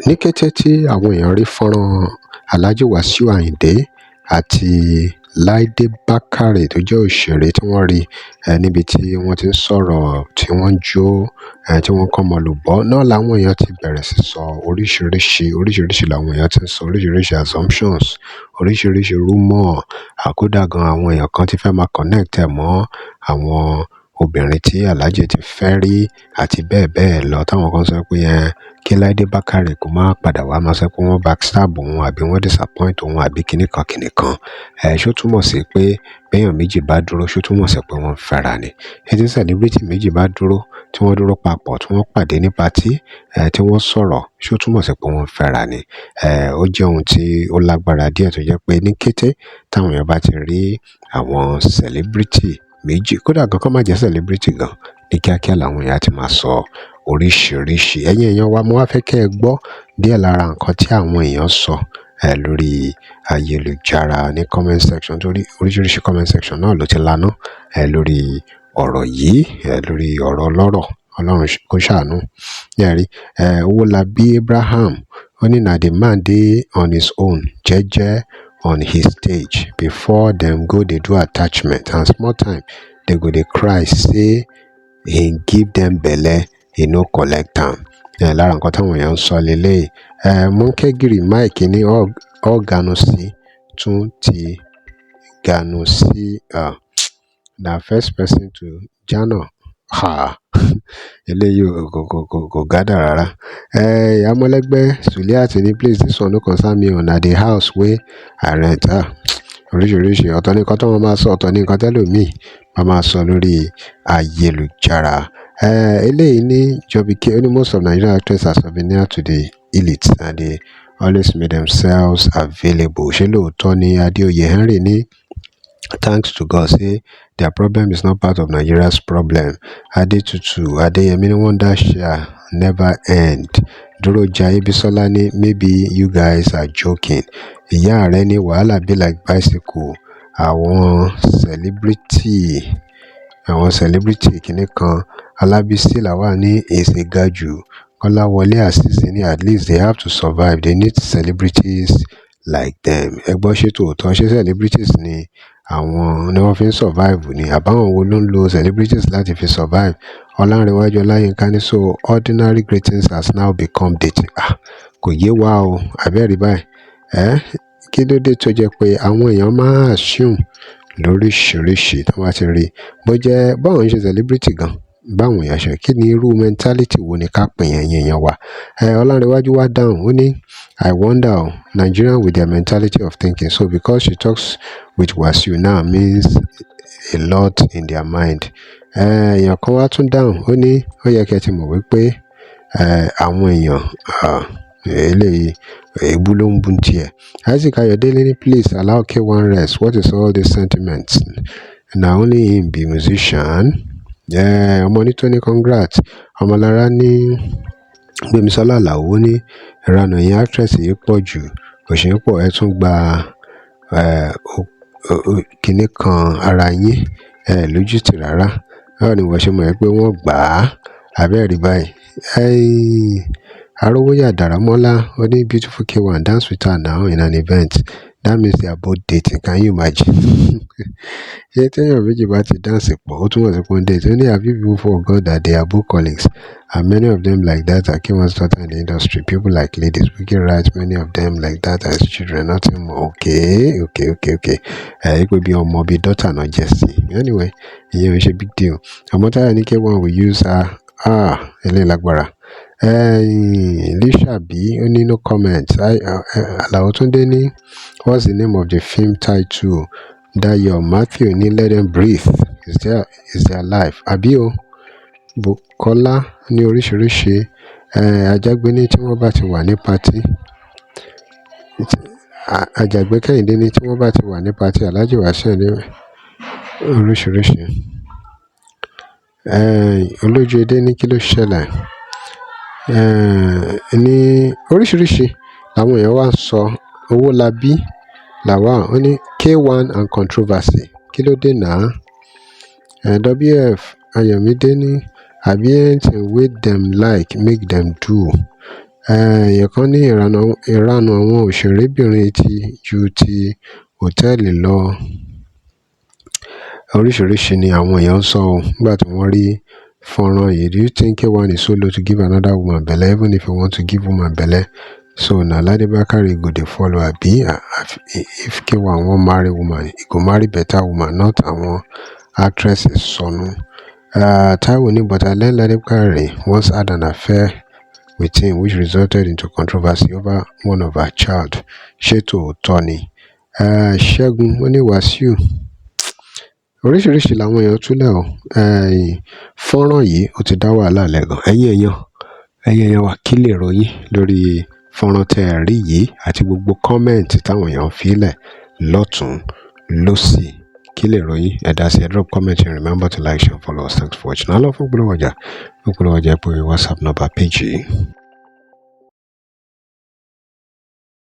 ní kété tí àwọn èèyàn rí fọ́nrán Alhaji Wasiu Ayinde àti Laide Bakare tó jẹ́ òṣèré tí wọ́n rí níbi tí wọ́n ti ń sọ̀rọ̀ tí wọ́n ń jó tí wọ́n kọ́ mọ̀lúbọ́ náà làwọn èèyàn ti bẹ̀rẹ̀ sí sọ oríṣiríṣi làwọn èèyàn ti ń sọ oríṣiríṣi assumptions oríṣiríṣi rumor àkódà gan àwọn èèyàn kan ti fẹ́ máa connect ẹ̀ mọ́ àwọn obìnrin tí Alhaji ti fẹ́ rí àti bẹ́ẹ̀ bẹ́ẹ̀ lọ táwọn kan sọ pé kí Laide Bakare kó má padà wá máa sọ pé wọ́n backstab òun àbí wọ́n disappoint òun àbí kìnnìkan ṣó túmọ̀ sí pé béèyàn méjì bá dúró ṣó túmọ̀ sí pé wọ́n fẹ́ra ni ètí celebrity méjì bá dúró tí wọ́n dúró papọ̀ tí wọ́n pàdé ní patí tí wọ́n sọ̀rọ̀ ṣó túmọ̀ sí pé wọ́n fẹ́ra ni ó jẹ́ ohun tí ó lágbára díẹ̀ tó jẹ́ pé ní kété táwọn èèyàn bá ti rí àwọn celebrity méjì kódà gan kó má jẹ́ celebrity gan ní kíákíá làwọn èèyàn ti máa sọ oríṣiríṣi ẹ̀yin èèyàn wa mo wá fẹ́ kẹ́ ẹ gbọ́ díẹ̀ lára nǹkan tí àwọn èèyàn sọ lórí ayélujára ní comment section torí oríṣiríṣi comment section náà ló ti laná lórí ọ̀rọ̀ yìí lórí ọ̀rọ̀ ọlọ́rọ̀ ọlọ́run kó ṣàánú yẹ́rì Owólabí Abraham ó ní na the man dey on his own jẹ́jẹ́ on his stage before dem go dey do attachment and small time dem go dey cry say he give dem belle he no collect am lára nǹkan táwọn èèyàn ń sọ lélẹ́yìí Mọ́ńkẹ́gìrì Mike ní Ganusi tún ti Ganusi na first person to jana eléyìí kò gádà rárá Amọ́lẹ́gbẹ́ Suliat ní please this one no concern me o na the house wey I rent oríṣiríṣi ọ̀tọ̀ ní nǹkan tó wọ́n máa sọ ọ̀tọ̀ ní nǹkan tẹ́lòmíì máa sọ lórí ayélujára eléyìí ní Jobike ó ní most of Nigerian actors are souvenir to the elite and they always make themselves available ṣé lóòótọ́ ni Adéoyè Henry ní thanks to God say their problem is not part of Nigeria's problem Adetutu Adeyemi ní wonder shall never end Dúrójayé Bisola ní maybe you guys are joking ìyá rẹ ní wàhálà be like bicycle àwọn celebrity kìíní kan Alábísí làwà ní èsì gajù Kọ́láwọlé Àṣìṣe ní at least they have to survive they need celebrities like them ẹgbọ́n ṣé tòótọ́ ṣé celebrities ni àwọn ni wọ́n fi ń survive ni àbáwọn wo ló ń lo celebrities láti fi survive Ọlánrewájú Ọláyínká ní so ordinary greetings has now become dating kò yé wa o àbẹ́rí báyìí kí ló dé tó jẹ́ pé àwọn èèyàn máa assume lóríṣiríṣi tó bá ti rí bó jẹ́ báwọn ń ṣe celebrity gan báwọn èèyàn ṣe kí ni irú mentality wo ni ká pè yẹn èèyàn wa Ọlánrewájú wá dáhùn ó ní I wonder Nigerian with their mentality of thinking so because she talks with Wasiu now means a lot in their mind èèyàn kan wá tún dáhùn ó ní ó yẹ kẹ́ ti mọ̀ wípé àwọn èèyàn eléyìí èébú ló ń bú tiẹ̀ Isaac Ayọ̀délé ní please allow K1 rest what is all these sentiments na only him be musician ọmọ onítọ́ní congrats Ọmọlára ní Gbémisọ́lá Àlàó ní ìranù yẹn actress yìí pọ̀ jù òṣèré pọ̀ ẹ tún gba kinní kan ara yín lójútì rárá báwo ni wọ́n ṣe mọ̀ pé wọ́n gbà á abẹ́rẹ́ báyìí Arówóyè Àdàrámọ́lá ó ní beautiful K1 dance with her now in an event that means they are both dating can you imagine ṣé téèyàn méjì bá ti dance pọ̀ ó túmọ̀ sí pé wọ́n date ó ní have you people forgot that they are both colleagues and many of them like that are K1's daughter in the industry people like ladies speaking rights many of them like that as children nothing more okay pé bí ọmọ bí daughter náà jẹ́ sí anyway ìyẹn ò ṣe big deal Ọmọ́táyọ̀ ní K1 will use her eléyìí lágbára Lísàbí ó ní no comment Àlàó Túndé ní what's the name of the film title Dayo Matthew ní let them breathe is their life àbí o Bukola ní oríṣiríṣi Àjàgbé ní tí wọ́n bá ti wà ní patí Àjàgbé Kẹ́hìndé ní tí wọ́n bá ti wà ní patí Alhaji Wasiu ní oríṣiríṣi Olójú Edé ní kí ló ṣẹlẹ̀ ní oríṣiríṣi làwọn èèyàn wá ń sọ Owólabí làwà ó ní K1 and controversy kí ló dé náà WF Ayọ̀mídé ní àbí anything wey dem like make dem do Èèyàn kan ní ìranù àwọn òṣèrébìnrin ju ti òtẹ́ẹ̀lì lọ. Oríṣiríṣi ni àwọn èèyàn ń sọ ọ́ nígbà tí wọ́n rí fọ́nrán yìí. Do you think K1 is so low to give another woman belle even if you want to give woman belle? So na Laide Bakare go dey follow abi? If K1 wan marry woman, he go marry better woman, not àwọn actresses sọnù. Taiwo ní, but I learned Laide Bakare once had an affair with him which resulted into controversy over one of her child. Ṣé tòótọ́ ni? Ṣẹ́gun wọ́n ní Wàsíù. Oríṣiríṣi làwọn èèyàn túlẹ̀ o. Fọ́nrán yìí ó ti dá wàhálà lẹ́gàn. Ẹ̀yin èèyàn wa kí lè ròyìn lórí fọ́nrán tẹ́ ẹ rí yìí àti gbogbo kọ́mẹ̀ǹtì táwọn èèyàn fi lẹ̀ lọ́tùn lósì. Kí lè ròyìn? Ẹ dá sí ẹ drop comment and remember to like, share, follow us. Thanks for watching. Àlọ́ fún ìpolówó ọjà pé WhatsApp number page yìí.